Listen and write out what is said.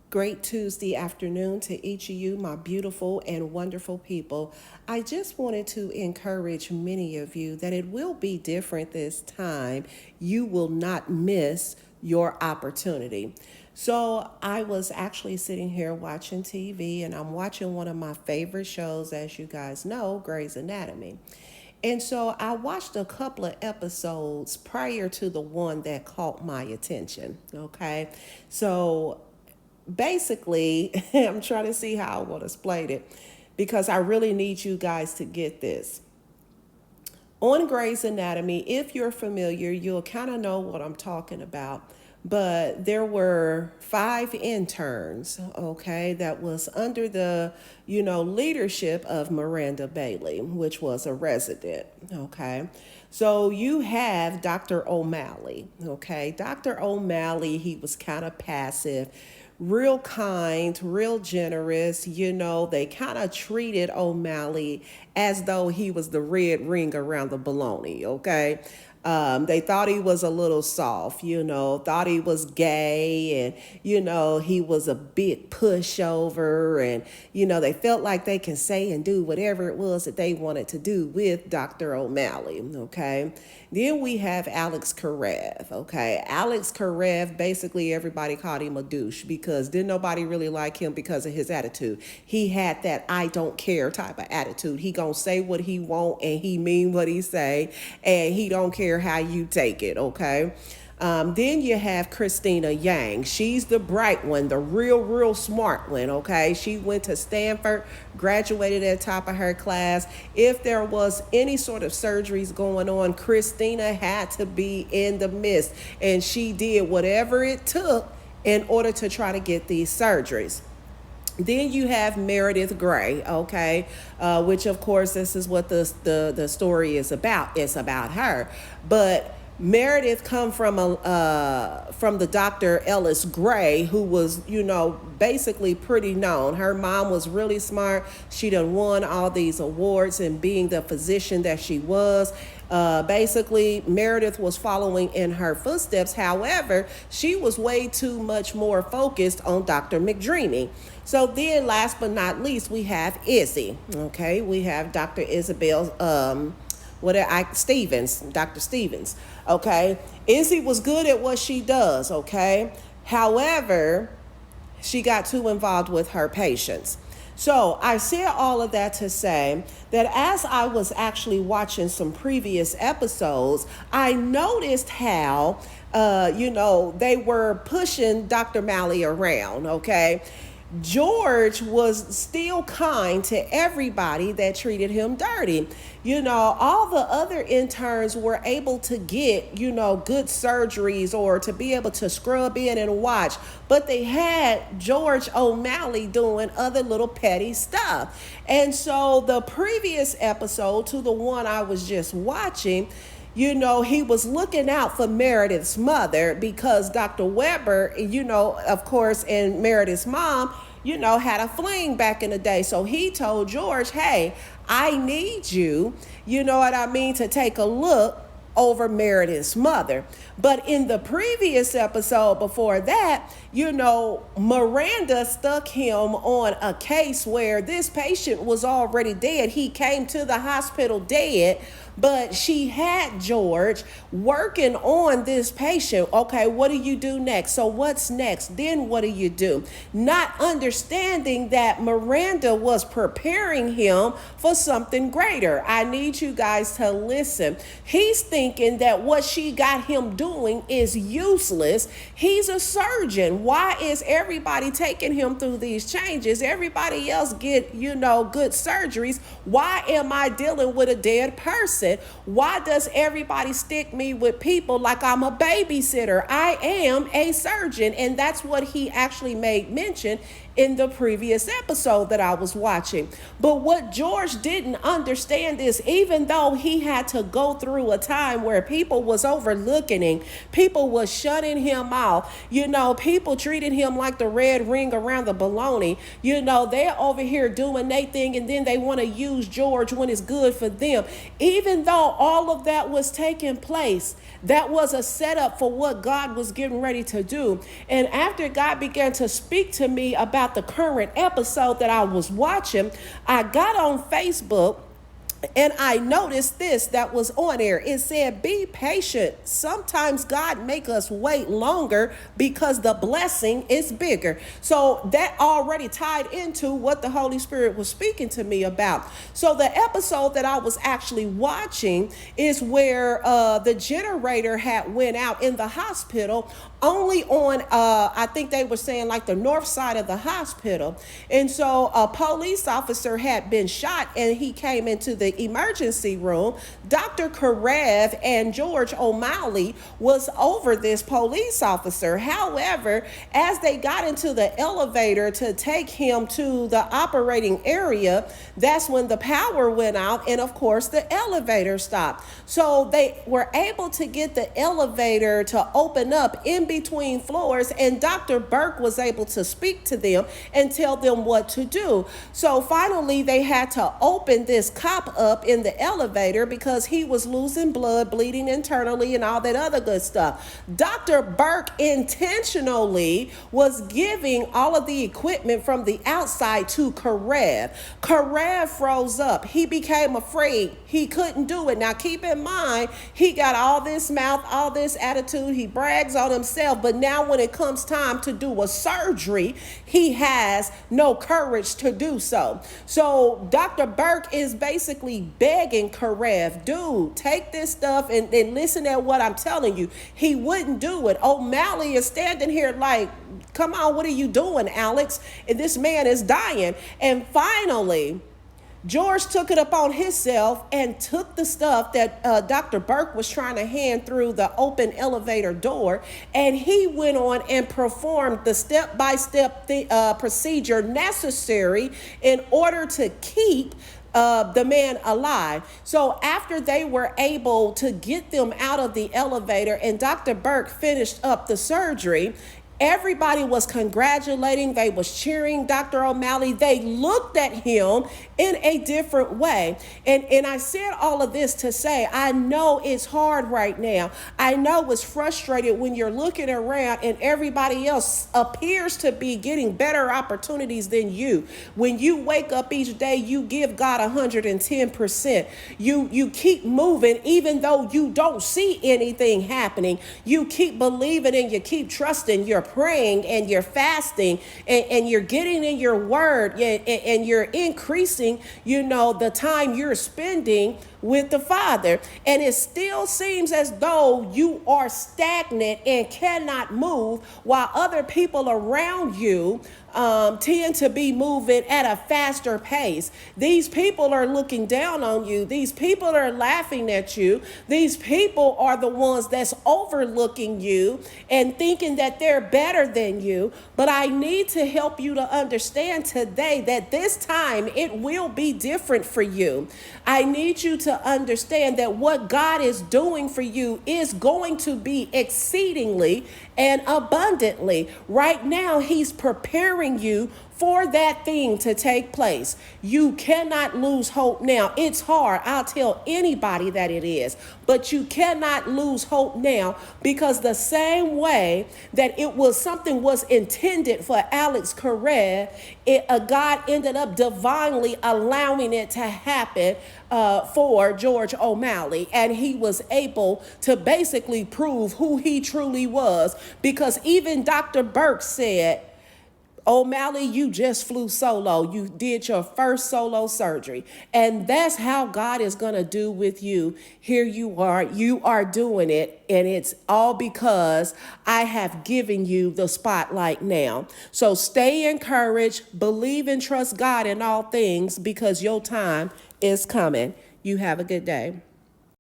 Great Tuesday afternoon to each of you, my beautiful and wonderful people. I just wanted to encourage many of you that it will be different this time. You will not miss your opportunity. So, I was actually sitting here watching TV and I'm watching one of my favorite shows, as you guys know, Grey's Anatomy. And so I watched a couple of episodes prior to the one that caught my attention. Okay. So basically, I'm trying to see how I want to explain it because I really need you guys to get this. On Grey's Anatomy, if you're familiar, you'll kind of know what I'm talking about. But there were 5 interns, okay, that was under the, leadership of Miranda Bailey, which was a resident, okay. So you have Dr. O'Malley, okay. Dr. O'Malley, he was kind of passive, real kind, real generous. They kind of treated O'Malley as though he was the red ring around the baloney, okay? They thought he was a little soft, thought he was gay and, he was a big pushover. And, they felt like they can say and do whatever it was that they wanted to do with Dr. O'Malley, okay? Then we have Alex Karev, okay? Alex Karev, basically everybody called him a douche because didn't nobody really like him because of his attitude. He had that I don't care type of attitude. He gonna say what he want and he mean what he say and he don't care how you take it, okay? Then you have Christina Yang. She's the bright one, the real smart one, okay? She went to Stanford, graduated at the top of her class. If there was any sort of surgeries going on, Christina had to be in the midst, and she did whatever it took in order to try to get these surgeries. Then you have Meredith Grey, okay, which of course this is what the story is about. It's about her, but Meredith come from the Dr. Ellis Gray, who was basically pretty known. Her mom was really smart. She done won all these awards and being the physician that she was. Basically, Meredith was following in her footsteps. However, she was way too much more focused on Dr. McDreamy. So then, last but not least, we have Izzy. Okay, we have Dr. Isabel. Stevens, Dr. Stevens. Okay, Izzy was good at what she does. Okay, however, she got too involved with her patients. So I said all of that to say that as I was actually watching some previous episodes, I noticed how, they were pushing Dr. Malley around, okay? George was still kind to everybody that treated him dirty. All the other interns were able to get, good surgeries or to be able to scrub in and watch. But they had George O'Malley doing other little petty stuff. And so the previous episode to the one I was just watching, he was looking out for Meredith's mother because Dr. Weber, of course, and Meredith's mom, had a fling back in the day. So he told George, hey, I need you, to take a look over Meredith's mother. But in the previous episode before that, Miranda stuck him on a case where this patient was already dead. He came to the hospital dead, but she had George working on this patient. Okay, what do you do next? So what's next? Then what do you do? Not understanding that Miranda was preparing him for something greater. I need you guys to listen. He's thinking that what she got him doing is useless. He's a surgeon. Why is everybody taking him through these changes? Everybody else get, good surgeries. Why am I dealing with a dead person? Why does everybody stick me with people like I'm a babysitter? I am a surgeon. And that's what he actually made mention in the previous episode that I was watching. But what George didn't understand is even though he had to go through a time where people was overlooking him, people was shutting him off, people people treating him like the red ring around the baloney. They're over here doing their thing, and then they want to use George when it's good for them. Even though all of that was taking place, that was a setup for what God was getting ready to do. And after God began to speak to me about the current episode that I was watching, I got on Facebook and I noticed this that was on there. It said, be patient. Sometimes God make us wait longer because the blessing is bigger. So that already tied into what the Holy Spirit was speaking to me about. So the episode that I was actually watching is where the generator had went out in the hospital, only on, I think they were saying like the north side of the hospital. And so a police officer had been shot and he came into the emergency room. Dr. Karev and George O'Malley was over this police officer. However, as they got into the elevator to take him to the operating area, that's when the power went out and of course the elevator stopped. So they were able to get the elevator to open up in between floors, and Dr. Burke was able to speak to them and tell them what to do. So finally they had to open this cop up in the elevator because he was losing blood, bleeding internally, and all that other good stuff. Dr. Burke intentionally was giving all of the equipment from the outside to Karev. Karev froze up. He became afraid. He couldn't do it. Now keep in mind, he got all this mouth, all this attitude. He brags on himself, but now when it comes time to do a surgery, he has no courage to do so. So Dr. Burke is basically begging Karev, dude, take this stuff and listen at what I'm telling you. He wouldn't do it. O'Malley is standing here like, come on, what are you doing, Alex? And this man is dying. And finally, George took it upon himself and took the stuff that Dr. Burke was trying to hand through the open elevator door, and he went on and performed the step-by-step procedure necessary in order to keep the man alive. So after they were able to get them out of the elevator and Dr. Burke finished up the surgery, everybody was congratulating. They was cheering Dr. O'Malley. They looked at him in a different way. And I said all of this to say, I know it's hard right now. I know it's frustrated when you're looking around and everybody else appears to be getting better opportunities than you. When you wake up each day, you give God 110%. You keep moving even though you don't see anything happening. You keep believing and you keep trusting. You're praying and you're fasting and you're getting in your word and you're increasing, the time you're spending with the Father. And it still seems as though you are stagnant and cannot move while other people around you tend to be moving at a faster pace. These people are looking down on you. These people are laughing at you. These people are the ones that's overlooking you and thinking that they're better than you. But I need to help you to understand today that this time it will be different for you. I need you to understand that what God is doing for you is going to be exceedingly and abundantly. Right now, he's preparing you for that thing to take place. You cannot lose hope now. It's hard. I'll tell anybody that it is. But you cannot lose hope now, because the same way that something was intended for Alex Karev, God ended up divinely allowing it to happen for George O'Malley. And he was able to basically prove who he truly was, because even Dr. Burke said, O'Malley, you just flew solo. You did your first solo surgery. And that's how God is going to do with you. Here you are doing it. And it's all because I have given you the spotlight now. So stay encouraged, believe and trust God in all things, because your time is coming. You have a good day.